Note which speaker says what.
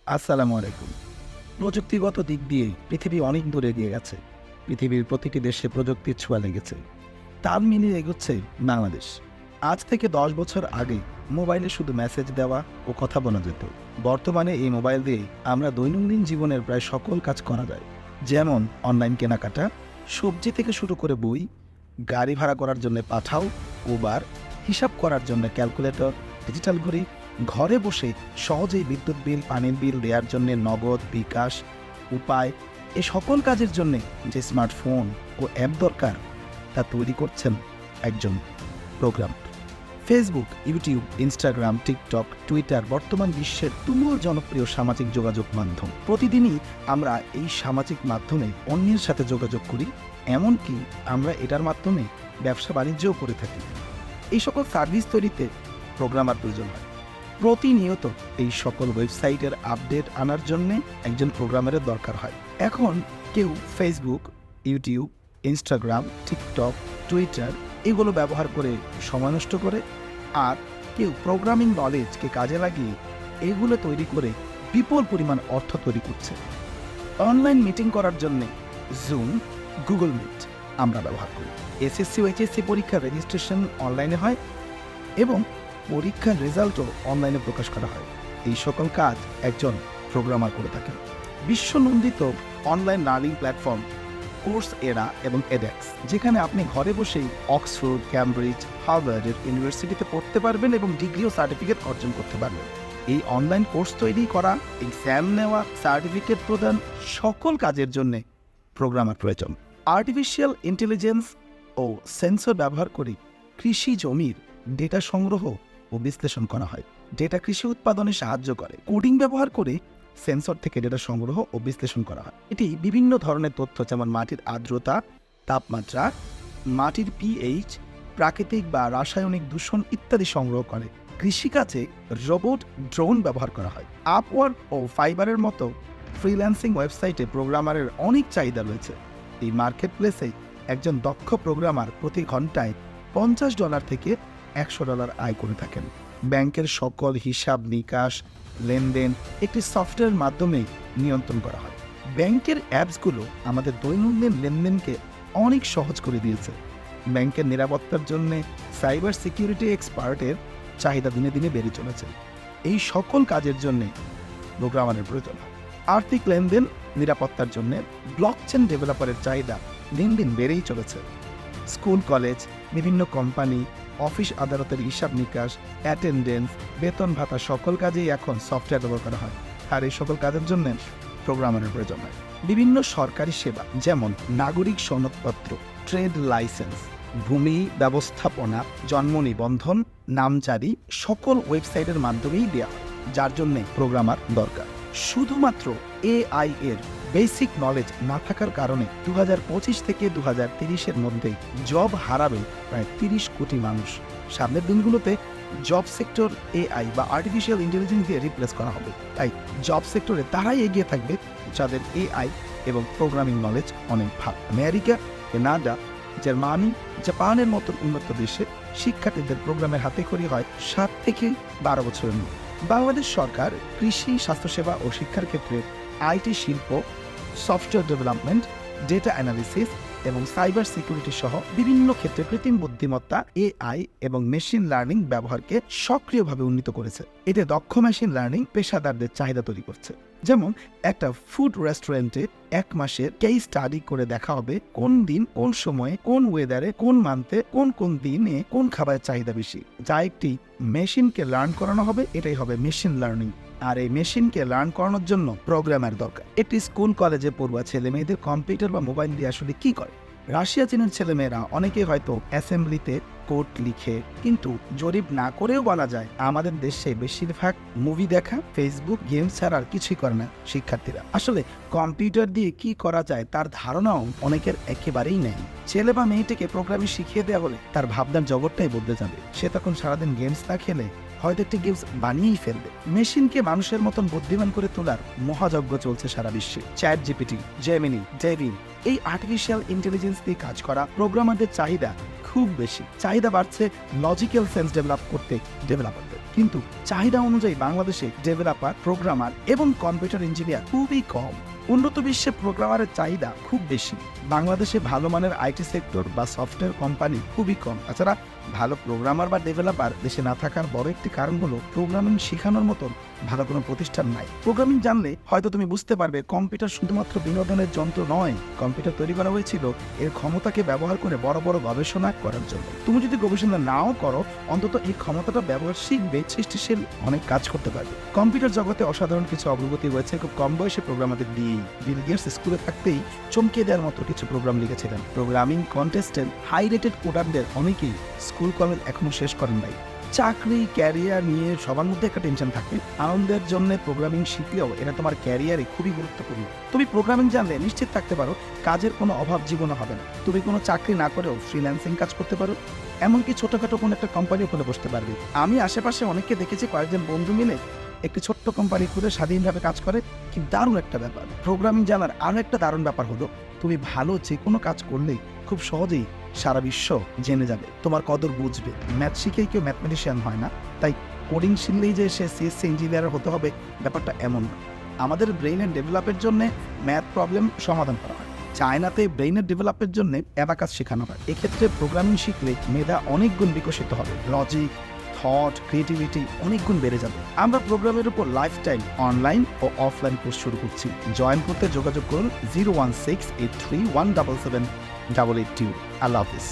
Speaker 1: আসসালামু আলাইকুম। প্রযুক্তিগত দিক দিয়ে পৃথিবী অনেক দূরে এগিয়ে গেছে। পৃথিবীর প্রতিটি দেশে প্রযুক্তির ছোঁয়া লেগেছে। তাল মিলিয়ে এগোচ্ছে বাংলাদেশ। আজ থেকে ১০ বছর আগে মোবাইলে শুধু মেসেজ দেওয়া ও কথা বলা যেত। বর্তমানে এই মোবাইল দিয়ে আমরা দৈনন্দিন জীবনের প্রায় সকল কাজ করা যায়। যেমন অনলাইন কেনাকাটা, সবজি থেকে শুরু করে বই, গাড়ি ভাড়া করার জন্য পাঠাও, উবার, হিসাব করার জন্য ক্যালকুলেটর, ডিজিটাল ঘড়ি, ঘরে বসে সহজেই বিদ্যুৎ বিল, পানির বিল দেওয়ার জন্য নগদ, বিকাশ, উপায়, এ সকল কাজের জন্য যে স্মার্টফোন ও অ্যাপ দরকার তা তৈরি করছেন একজন program. Facebook, YouTube, Instagram, TikTok, Twitter বর্তমান বিশ্বের তুমুল জনপ্রিয় সামাজিক যোগাযোগ মাধ্যম। প্রতিদিনই আমরা এই সামাজিক মাধ্যমে অন্যের সাথে যোগাযোগ করি, এমনকি আমরা এটার মাধ্যমে ব্যবসা বাণিজ্যও করে থাকি। এই সকল সার্ভিস তৈরিতে প্রোগ্রামার প্রয়োজন হয়। প্রতিনিয়ত এই সকল ওয়েবসাইটের আপডেট আনার জন্যে একজন প্রোগ্রামারের দরকার হয়। এখন কেউ Facebook, YouTube, Instagram, TikTok, Twitter এগুলো ব্যবহার করে সময় নষ্ট করে, আর কেউ প্রোগ্রামিং নলেজকে কাজে লাগিয়ে এগুলো তৈরি করে বিপুল পরিমাণ অর্থ তৈরি করছে। অনলাইন মিটিং করার জন্যে জুম, গুগল মিট আমরা ব্যবহার করি। এসএসসি ও এইচএসসি পরীক্ষার রেজিস্ট্রেশন অনলাইনে হয় এবং পরীক্ষার রেজাল্টও অনলাইনে প্রকাশ করা হয়। এই সকল কাজ একজন প্রোগ্রামার করে থাকেন। বিশ্বনন্দিত অনলাইন লার্নিং প্ল্যাটফর্ম কোর্সেরা এবং এডেক্স, যেখানে আপনি ঘরে বসেই অক্সফোর্ড, ক্যামব্রিজ, হার্ভার্ডের ইউনিভার্সিটিতে পড়তে পারবেন এবং ডিগ্রি ও সার্টিফিকেট অর্জন করতে পারবেন। এই অনলাইন কোর্স তৈরি করা, এক্সাম নেওয়া, সার্টিফিকেট প্রদান সকল কাজের জন্য প্রোগ্রামার প্রয়োজন। আর্টিফিশিয়াল ইন্টেলিজেন্স ও সেন্সর ব্যবহার করে কৃষি জমির ডেটা সংগ্রহ ও বিশ্লেষণ করা হয়। ডেটা কৃষি উৎপাদনে সাহায্য করে। কোডিং ব্যবহার করে সেন্সর থেকে ডেটা সংগ্রহ ও বিশ্লেষণ করা হয়। এটি বিভিন্ন ধরনের তথ্য যেমন মাটির আর্দ্রতা, তাপমাত্রা, মাটির পিএইচ, প্রাকৃতিক বা রাসায়নিক দূষণ ইত্যাদি সংগ্রহ করে। কৃষিকাজে রোবট, ড্রোন ব্যবহার করা হয়। আপওয়ার্ক ও ফাইবারের মতো ফ্রিল্যান্সিং ওয়েবসাইটে প্রোগ্রামারের অনেক চাহিদা রয়েছে। এই মার্কেট প্লেসে একজন দক্ষ প্রোগ্রামার প্রতি ঘন্টায় $50 থেকে $100 আয় করে থাকেন। ব্যাংকের সকল হিসাব নিকাশ, লেনদেন একটি সফটওয়্যারের মাধ্যমে নিয়ন্ত্রণ করা হয়। ব্যাংকের অ্যাপসগুলো আমাদের দৈনন্দিন লেনদেনকে অনেক সহজ করে দিয়েছে। ব্যাংকের নিরাপত্তার জন্য সাইবার সিকিউরিটি এক্সপার্টের চাহিদা দিনে দিনে বেড়ে চলেছে। এই সকল কাজের জন্য প্রোগ্রামারের প্রয়োজন হয়। আর্থিক লেনদেন নিরাপত্তার জন্য ব্লকচেন ডেভেলপারের চাহিদা দিন দিন বেড়েই চলেছে। স্কুল, কলেজ, বিভিন্ন কোম্পানি, অফিস আদালতের হিসাব নিকাশ, অ্যাটেন্ডেন্স, বেতন ভাতা সকল কাজেই এখন সফটওয়্যার ব্যবহার করা হয়। আর এই সকল কাজের জন্য প্রোগ্রামারের প্রয়োজন হয়। বিভিন্ন সরকারি সেবা যেমন নাগরিক সনদপত্র, ট্রেড লাইসেন্স, ভূমি ব্যবস্থাপনা, জন্ম নিবন্ধন, নামজারি সকল ওয়েবসাইটের মাধ্যমেই দেওয়া হয়, যার জন্য প্রোগ্রামার দরকার। শুধুমাত্র এআই এর বেসিক নলেজ না থাকার কারণে 2025 থেকে 2030-এর মধ্যে জব হারাবে প্রায় 30 কোটি মানুষ। সামনের দিনগুলোতে জব সেক্টর এআই বা আর্টিফিশিয়াল ইন্টেলিজেন্স দিয়ে রিপ্লেস করা হবে। তাই জব সেক্টরে তারাই এগিয়ে থাকবে যাদের এআই এবং প্রোগ্রামিং নলেজ অনেক ভালো। আমেরিকা, কানাডা, জার্মানি, জাপানের মতো উন্নত দেশে শিক্ষার্থীদের প্রোগ্রামের হাতেখড়ি হয় 7 থেকে 12 বছরের মধ্যে। বাংলাদেশ সরকার কৃষি, স্বাস্থ্যসেবা ও শিক্ষার ক্ষেত্রে আইটি শিল্প, সফটওয়্যার ডেভেলপমেন্ট, ডেটা অ্যানালিসিস এবং সাইবার সিকিউরিটি সহ বিভিন্ন ক্ষেত্রে কৃত্রিম বুদ্ধিমত্তা, এআই এবং মেশিন লার্নিং ব্যবহারকে সক্রিয়ভাবে উন্নীত করেছে। এতে দক্ষ মেশিন লার্নিং পেশাদারদের চাহিদা তৈরি করছে। যেমন একটা ফুড রেস্টুরেন্টে 1 মাসের কেস স্টাডি করে দেখা হবে কোন দিন, কোন সময়ে, কোন ওয়েদারে, কোন মান্থে, কোন দিনে কোন খাবারের চাহিদা বেশি, যা একটি মেশিনকে লার্ন করানো হবে। এটাই হবে মেশিন লার্নিং। আর এই মেশিনকে লার্ন করানোর জন্য প্রোগ্রামার দরকার। একটি স্কুল, কলেজে পড়ুয়া ছেলে মেয়েদের কম্পিউটার বা মোবাইল দিয়ে আসলে কি করে? রাশিয়া, চীনের ছেলেমেয়েরা অনেকে হয়তো অ্যাসেম্বলিতে কোড লিখে, কিন্তু জরিপ না করেও বলা যায় আমাদের দেশে বেশিরভাগ মুভি দেখা, ফেসবুক, গেম ছাড়া আর কিছুই করে না শিক্ষার্থীরা। আসলে কম্পিউটার দিয়ে কি করা যায় তার ধারণাও অনেকের একেবারেই নেই। ছেলে বা মেয়েটিকে প্রোগ্রামিং শিখিয়ে দেওয়া হলে তার ভাবনার জগৎটাই বদলে যাবে। সে তখন সারাদিন গেমস না খেলে হয়তো একটি গেমস বানিয়েই ফেলবে। মেশিনকে মানুষের মতন বুদ্ধিমান করে তোলার মহাযজ্ঞ চলছে সারা বিশ্বে। চ্যাট জিপিটি, জেমিনি, ডেভিন, এই আর্টিফিশিয়াল ইন্টেলিজেন্স দিয়ে কাজ করা প্রোগ্রামারদের চাহিদা খুব বেশি। চাহিদা বাড়ছে লজিক্যাল সেন্স ডেভেলপ করতে ডেভেলপারদের। কিন্তু চাহিদা অনুযায়ী বাংলাদেশে ডেভেলপার, প্রোগ্রামার এবং কম্পিউটার ইঞ্জিনিয়ার খুবই কম। উন্নত বিশ্বে প্রোগ্রামারের চাহিদা খুব বেশি। বাংলাদেশে ভালো মানের আইটি সেক্টর বা সফটওয়্যার কোম্পানি খুবই কম। তাছাড়া ভালো প্রোগ্রামার বা ডেভেলপার দেশে না থাকার বড় একটি কারণ হলো প্রোগ্রামিং শেখানোর মতন ভালো কোনো প্রতিষ্ঠান নাই। প্রোগ্রামিং জানলে হয়তো তুমি বুঝতে পারবে কম্পিউটার শুধুমাত্র বিনোদনের যন্ত্র নয়। কম্পিউটার তৈরি করা হয়েছিল এর ক্ষমতাকে ব্যবহার করে বড় বড় গবেষণা করার জন্য। তুমি যদি গবেষণা নাও করো, অন্তত এই ক্ষমতাটা ব্যবহার শিখবে, সৃষ্টিশীল অনেক কাজ করতে পারবে। কম্পিউটার জগতে অসাধারণ কিছু অগ্রগতি হয়েছে খুব কম বয়সে প্রোগ্রামারদের দিয়ে। বিল গেটস স্কুলে থাকতেই চমকে দেওয়ার মতো কিছু প্রোগ্রাম লিখেছিলেন। প্রোগ্রামিং কন্টেস্টেন্ট হাই রেটেড কোডারদের অনেকেই স্কুল কলেজ এখনো শেষ করেন নাই। চাকরি, ক্যারিয়ার নিয়ে সবার মধ্যে একটা টেনশন থাকে। আনন্দের জন্য প্রোগ্রামিং শিখলেও এটা তোমার ক্যারিয়ারে খুবই গুরুত্বপূর্ণ। তুমি প্রোগ্রামিং জানলে নিশ্চিত থাকতে পারো কাজের কোনো অভাব জীবনে হবে না। তুমি কোনো চাকরি না করেও ফ্রিল্যান্সিং কাজ করতে পারো, এমনকি ছোটখাটো কোনো একটা কোম্পানিও খুলে বসতে পারবে। আমি আশেপাশে অনেককে দেখেছি কয়েকজন বন্ধু মিলে একটি ছোট্ট কোম্পানি খুলে স্বাধীনভাবে কাজ করে। কি দারুণ একটা ব্যাপার। প্রোগ্রামিং জানার আরও একটা দারুণ ব্যাপার হলো তুমি ভালো যে কোনো কাজ করলেই খুব সহজেই সারা বিশ্ব জেনে যাবে, তোমার কদর বুঝবে। ম্যাথ শিখেই কেউ ম্যাথমেটিশিয়ান হয় না, তাই কোডিং শিখলেই যে সে সিএসসি ইঞ্জিনিয়ার হতে হবে ব্যাপারটা এমন না। আমাদের ব্রেইনের ডেভেলপের জন্য ম্যাথ প্রবলেম সমাধান করা হয়। চায়নাতে ব্রেইনের ডেভেলপের জন্য অ্যাবাকাস শেখানো হয়। এক্ষেত্রে প্রোগ্রামিং শিখলে মেধা অনেক গুণ বিকশিত হবে। লজিক, থট, ক্রিয়েটিভিটি অনেক গুণ বেড়ে যাবে। আমরা প্রোগ্রামের উপর লাইফটাইম অনলাইন ও অফলাইন কোর্স শুরু করছি। জয়েন করতে যোগাযোগ করুন 01683177882। আল্লাহ হাফিজ।